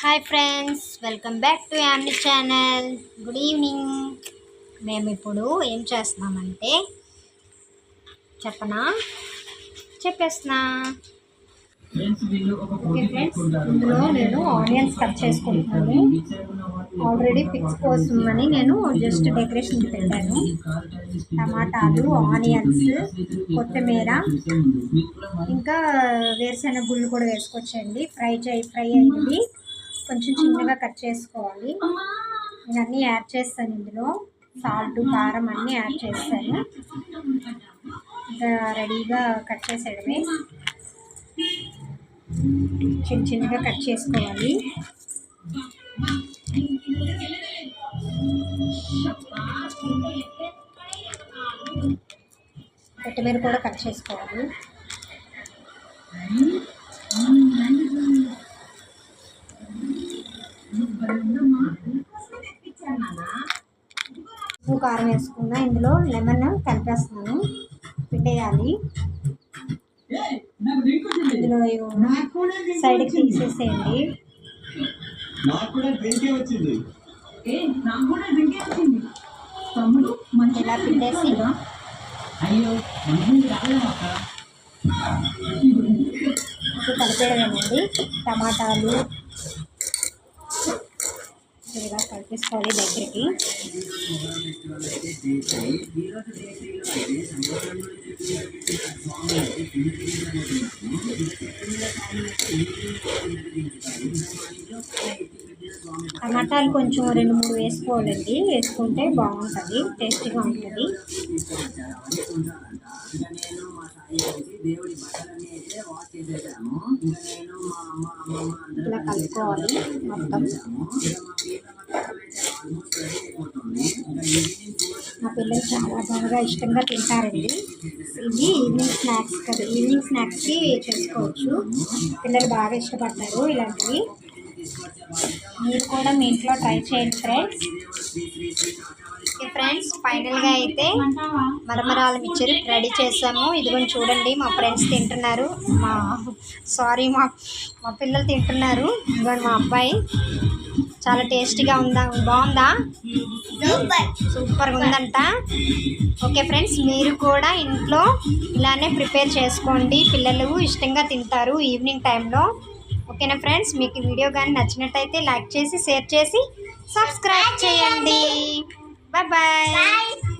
Hi friends, welcome back to యామ్ని channel. Good evening. మేము ఇప్పుడు ఏం చేస్తున్నామంటే చెప్పేస్తున్నా. ఓకే ఫ్రెండ్స్, ఇందులో నేను ఆనియన్స్ కట్ చేసుకుంటున్నాను. ఆల్రెడీ పిక్స్ కోసం అని నేను జస్ట్ డెకరేషన్కి పెట్టాను. టమాటాలు, ఆనియన్స్, కొత్తిమీర, ఇంకా వేరుశెనగ గుళ్ళు కూడా వేసుకోవచ్చండి. ఫ్రై అయ్యింది, కొంచెం చిన్నగా కట్ చేసుకోవాలి. నేను అన్నీ యాడ్ చేస్తాను ఇందులో. సాల్ట్, కారం అన్నీ యాడ్ చేస్తాను. ఇంకా రెడీగా కట్ చేసేయడమే. చిన్నగా కట్ చేసుకోవాలి. కొత్తిమీర కూడా కట్ చేసుకోవాలి. ఉప్పు, కారం వేసుకున్నా. ఇందులో లెమన్ కలిపేస్తున్నాను, పిండేయాలి. ఇందులో సైడ్కి తీసేసేయండి. ఇలా పిండేసి కలిపేయడమేనండి. టమాటాలు ఇలా కలిపేసుకోవాలి దగ్గరికి. టమాటాలు కొంచెం 2-3 వేసుకోవాలండి. వేసుకుంటే బాగుంటుంది, టేస్టీగా ఉంటుంది. ఇలా కలుపుకోవాలి మొత్తం. మా పిల్లలు చాలా బాగా ఇష్టంగా తింటారండి. ఇది ఈవినింగ్ స్నాక్స్ కదా, ఈవినింగ్ స్నాక్స్కి చేసుకోవచ్చు. పిల్లలు బాగా ఇష్టపడతారు ఇలాంటివి. మీరు కూడా మీ ఇంట్లో ట్రై చేయండి ఫ్రెండ్స్. ఓకే ఫ్రెండ్స్, ఫైనల్గా అయితే మరమరాల మిక్చర్ రెడీ చేసాము. ఇదిగోని చూడండి, మా ఫ్రెండ్స్ తింటున్నారు. మా పిల్లలు తింటున్నారు. ఇదిగోని మా అబ్బాయి. చాలా టేస్టీగా బాగుందా? సూపర్గా ఉందంట. ఓకే ఫ్రెండ్స్, మీరు కూడా ఇంట్లో ఇలానే ప్రిపేర్ చేసుకోండి. పిల్లలు ఇష్టంగా తింటారు ఈవినింగ్ టైంలో. ఓకేనా ఫ్రెండ్స్, మీకు ఈ వీడియో కానీ నచ్చినట్టయితే లైక్ చేసి, షేర్ చేసి, సబ్స్క్రైబ్ చేయండి. Bye bye.